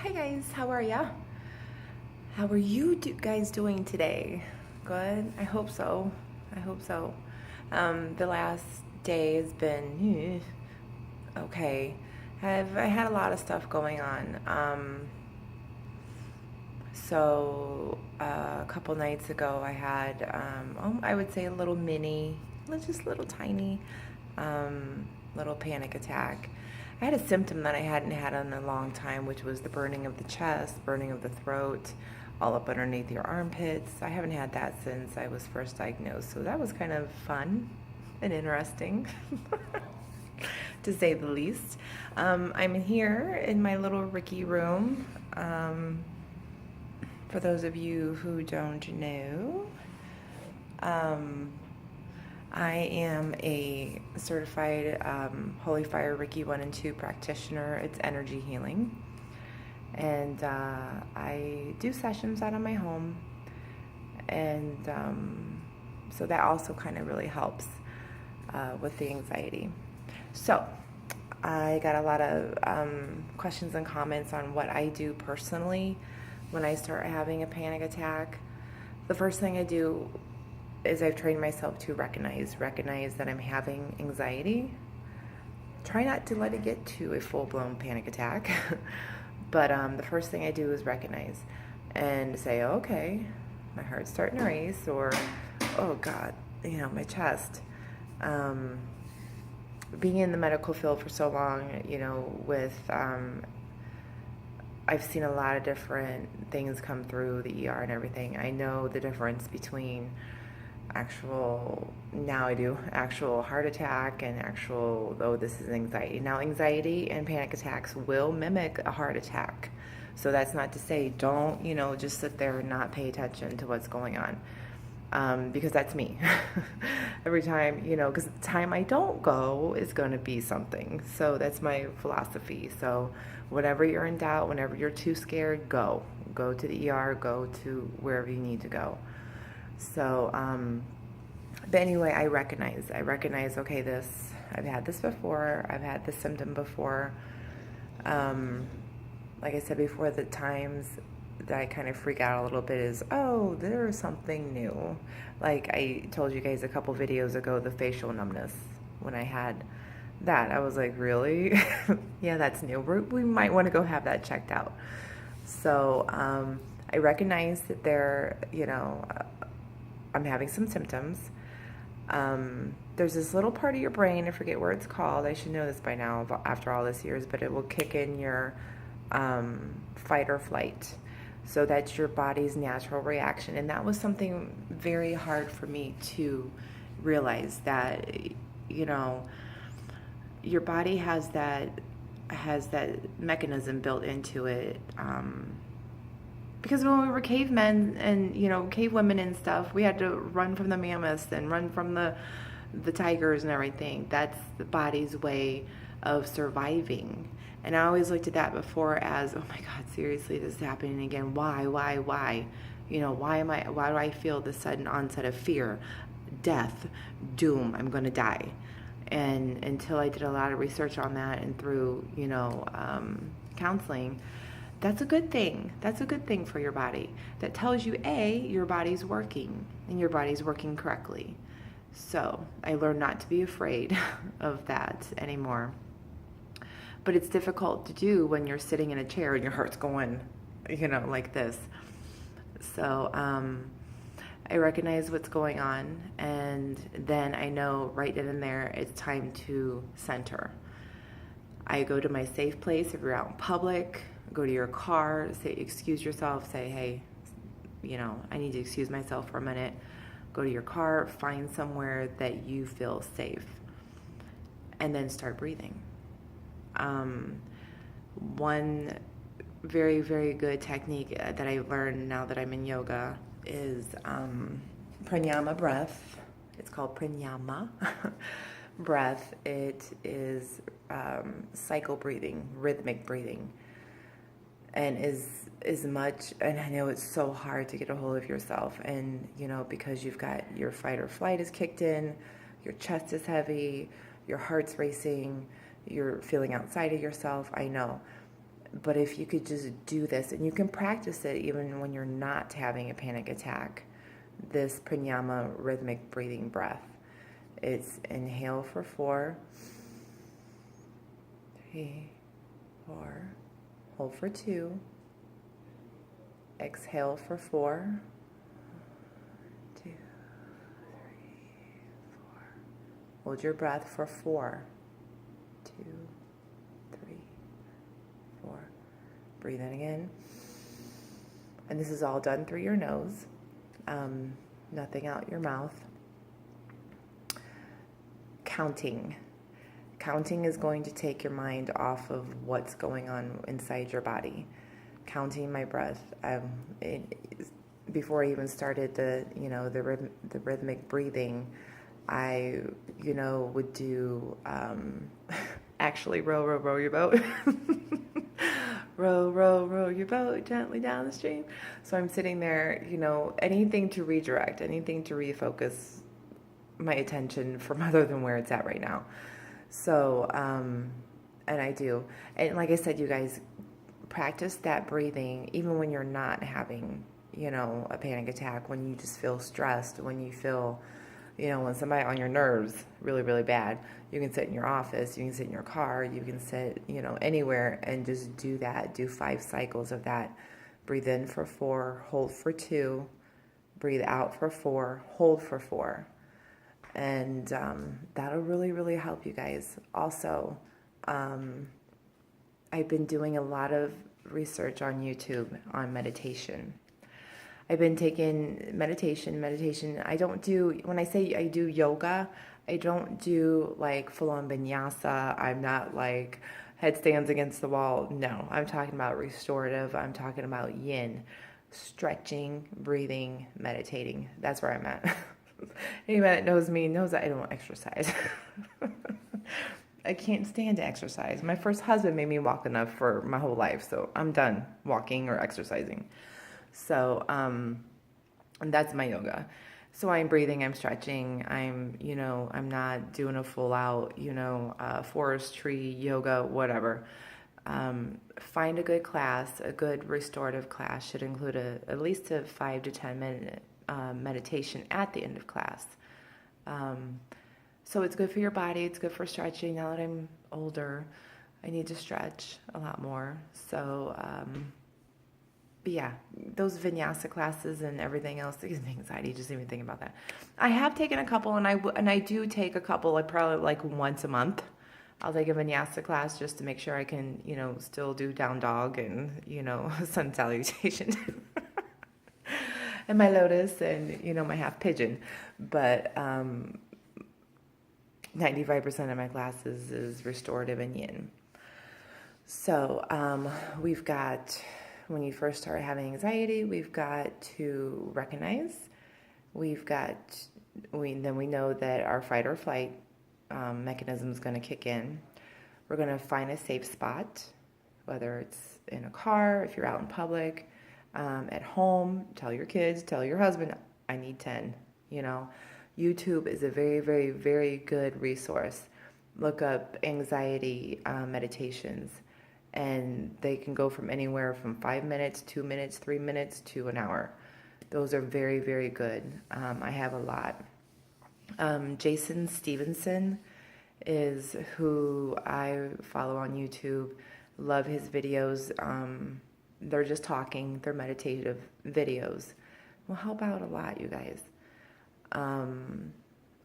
Hi guys, how are ya? How are you guys doing today? Good? I hope so. I hope so. The last day has been okay. I had a lot of stuff going on. A couple nights ago, I had, I would say a little mini, just little tiny, little panic attack. I had a symptom that I hadn't had in a long time, which was the burning of the chest, burning of the throat, all up underneath your armpits. I haven't had that since I was first diagnosed, so that was kind of fun and interesting, to say the least. I'm here in my little Ricky room. For those of you who don't know, um, I am a certified Holy Fire Reiki 1 and 2 practitioner. It's energy healing. And I do sessions out of my home. And so that also kind of really helps with the anxiety. So I got a lot of questions and comments on what I do personally when I start having a panic attack. The first thing I do is I've trained myself to recognize that I'm having anxiety. Try not to let it get to a full-blown panic attack. But the first thing I do is recognize and say, okay, my heart's starting to race, or, oh God, my chest. Being in the medical field for so long, I've seen a lot of different things come through the ER and everything. I know the difference between actual heart attack and this is anxiety. Now, anxiety and panic attacks will mimic a heart attack. So that's not to say don't, just sit there and not pay attention to what's going on. Because that's me. Every time, because the time I don't go is going to be something. So that's my philosophy. So whenever you're in doubt, whenever you're too scared, go. Go to the ER, go to wherever you need to go. So, but anyway, I recognize, okay, I've had this before. I've had this symptom before. Like I said before, the times that I kind of freak out a little bit is, oh, there's something new. Like I told you guys a couple videos ago, the facial numbness. When I had that, I was like, really? Yeah, that's new. We might want to go have that checked out. So I recognize that I'm having some symptoms. There's this little part of your brain, I forget where it's called. I should know this by now after all this years, but it will kick in your fight or flight. So that's your body's natural reaction. And that was something very hard for me to realize, that, your body has that mechanism built into it. Because when we were cavemen and, cave women and stuff, we had to run from the mammoths and run from the tigers and everything. That's the body's way of surviving. And I always looked at that before as, oh my God, seriously, this is happening again. Why? Why do I feel this sudden onset of fear, death, doom, I'm going to die? And until I did a lot of research on that and through, counseling, that's a good thing. That's a good thing for your body. That tells you, your body's working and your body's working correctly. So I learned not to be afraid of that anymore. But it's difficult to do when you're sitting in a chair and your heart's going, like this. So I recognize what's going on, and then I know right then and there it's time to center. I go to my safe place. If you're out in public, go to your car, excuse yourself, say, hey, I need to excuse myself for a minute. Go to your car, find somewhere that you feel safe, and then start breathing. One very, very good technique that I learned now that I'm in yoga is pranayama breath. It's called pranayama breath. It is cycle breathing, rhythmic breathing, and and I know it's so hard to get a hold of yourself, and because you've got your fight or flight is kicked in, your chest is heavy, your heart's racing, you're feeling outside of yourself. I know. But if you could just do this, and you can practice it even when you're not having a panic attack, this pranayama rhythmic breathing breath. It's inhale for 4, 3, 4, hold for 2, exhale for 4, 2, 3, 4. Hold your breath for 4, 2, 3, 4. Breathe in again. And this is all done through your nose, nothing out your mouth. Counting. Counting is going to take your mind off of what's going on inside your body. Counting my breath. Before I even started the rhythmic breathing, I would do actually row your boat. Row your boat gently down the stream. So I'm sitting there, anything to redirect, anything to refocus my attention from other than where it's at right now. So, and I do. And like I said, you guys, practice that breathing even when you're not having, a panic attack, when you just feel stressed, when you feel, when somebody on your nerves really, really bad. You can sit in your office, you can sit in your car, you can sit, anywhere, and just do that. Do 5 cycles of that. Breathe in for 4, hold for 2, breathe out for 4, hold for 4. And that'll really, really help you guys. Also, I've been doing a lot of research on YouTube on meditation. I've been taking meditation. I don't do, when I say I do yoga, I don't do like full-on vinyasa. I'm not like headstands against the wall. No, I'm talking about restorative. I'm talking about yin, stretching, breathing, meditating. That's where I'm at. Anybody that knows me knows that I don't exercise. I can't stand to exercise. My first husband made me walk enough for my whole life, so I'm done walking or exercising. So, and that's my yoga. So I'm breathing, I'm stretching, I'm not doing a full out, forestry, yoga, whatever. Find a good class. A good restorative class should include at least a 5 to 10 minute meditation at the end of class. So it's good for your body. It's good for stretching. Now that I'm older, I need to stretch a lot more. So, but yeah, those vinyasa classes and everything else, it gives me anxiety just even thinking about that. I have taken a couple, and I do take a couple, like probably like once a month. I'll take a vinyasa class just to make sure I can, still do down dog and, sun salutation. And my lotus and, my half pigeon. But 95% of my classes is restorative and yin. So we've got, when you first start having anxiety, we've got to recognize. We know that our fight or flight mechanism is going to kick in. We're going to find a safe spot, whether it's in a car, if you're out in public, at home. Tell your kids, tell your husband, I need 10. YouTube is a very, very, very good resource. Look up anxiety meditations, and they can go from anywhere from 5 minutes, 2 minutes, 3 minutes to an hour. Those are very, very good. I have a lot. Jason Stevenson is who I follow on YouTube. Love his videos. They're just talking. They're meditative videos. Will help out a lot, you guys.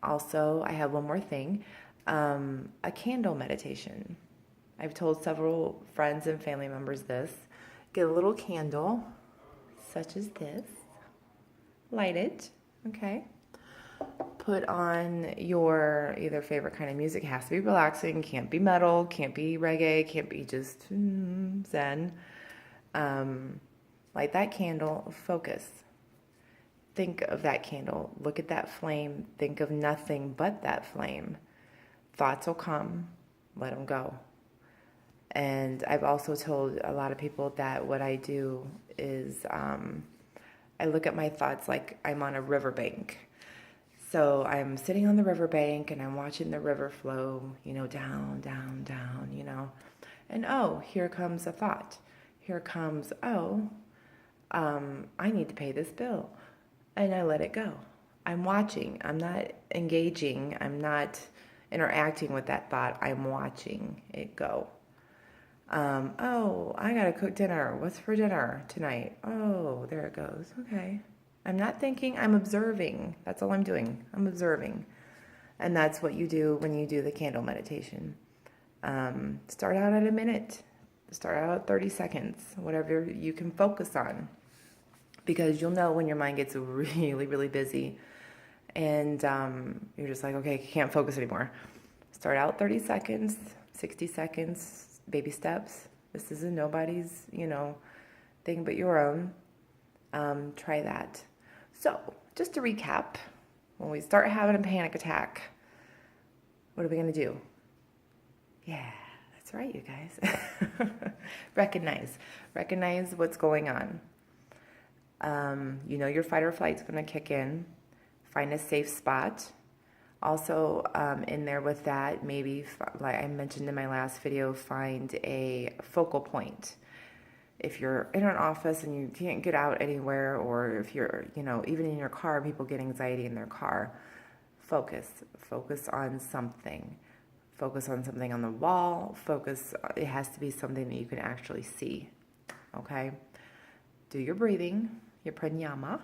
Also, I have one more thing. A candle meditation. I've told several friends and family members this. Get a little candle, such as this. Light it, okay? Put on your either favorite kind of music. It has to be relaxing. Can't be metal. Can't be reggae. Can't be just zen. Light that candle. Focus. Think of that candle. Look at that flame. Think of nothing but that flame. Thoughts will come. Let them go. And I've also told a lot of people that what I do is I look at my thoughts like I'm on a riverbank. So I'm sitting on the riverbank and I'm watching the river flow, down, down, down, And oh, here comes a thought. Here comes, oh, I need to pay this bill. And I let it go. I'm watching. I'm not engaging. I'm not interacting with that thought. I'm watching it go. Oh, I gotta cook dinner. What's for dinner tonight? Oh, there it goes. Okay. I'm not thinking, I'm observing. That's all I'm doing. I'm observing. And that's what you do when you do the candle meditation. Start out at a minute. Start out at 30 seconds, whatever you can focus on. Because you'll know when your mind gets really, really busy and you're just like, okay, I can't focus anymore. Start out 30 seconds, 60 seconds, baby steps. This isn't nobody's, thing but your own. Try that. So, just to recap, when we start having a panic attack, what are we going to do? Yeah, that's right, you guys. Recognize what's going on. Your fight or flight's going to kick in. Find a safe spot. Also, in there with that, maybe, like I mentioned in my last video, find a focal point. If you're in an office and you can't get out anywhere, or if you're, even in your car, people get anxiety in their car, focus on something. Focus on something on the wall. It has to be something that you can actually see, okay? Do your breathing, your pranayama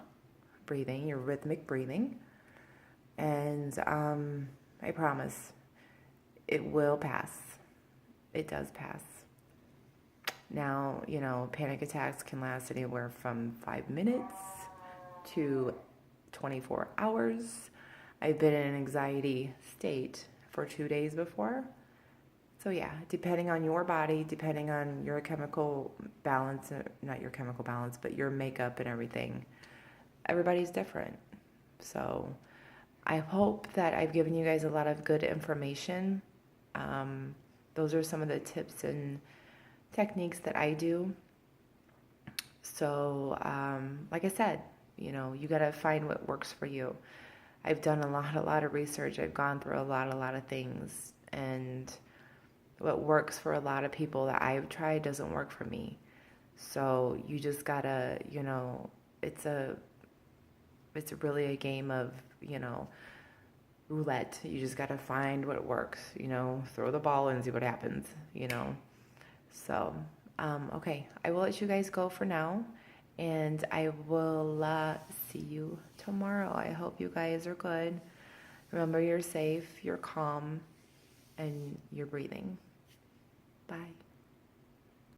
breathing, your rhythmic breathing, and I promise it will pass. It does pass. Now, panic attacks can last anywhere from 5 minutes to 24 hours. I've been in an anxiety state for 2 days before. So yeah, depending on your body, depending on your chemical balance, not your chemical balance, but your makeup and everything, everybody's different. So I hope that I've given you guys a lot of good information. Those are some of the tips and techniques that I do. So, like I said, you got to find what works for you. I've done a lot of research. I've gone through a lot of things, and what works for a lot of people that I've tried doesn't work for me. So you just gotta, it's really a game of, roulette. You just gotta find what works, throw the ball and see what happens, So, okay, I will let you guys go for now, and I will see you tomorrow. I hope you guys are good. Remember, you're safe, you're calm, and you're breathing. Bye.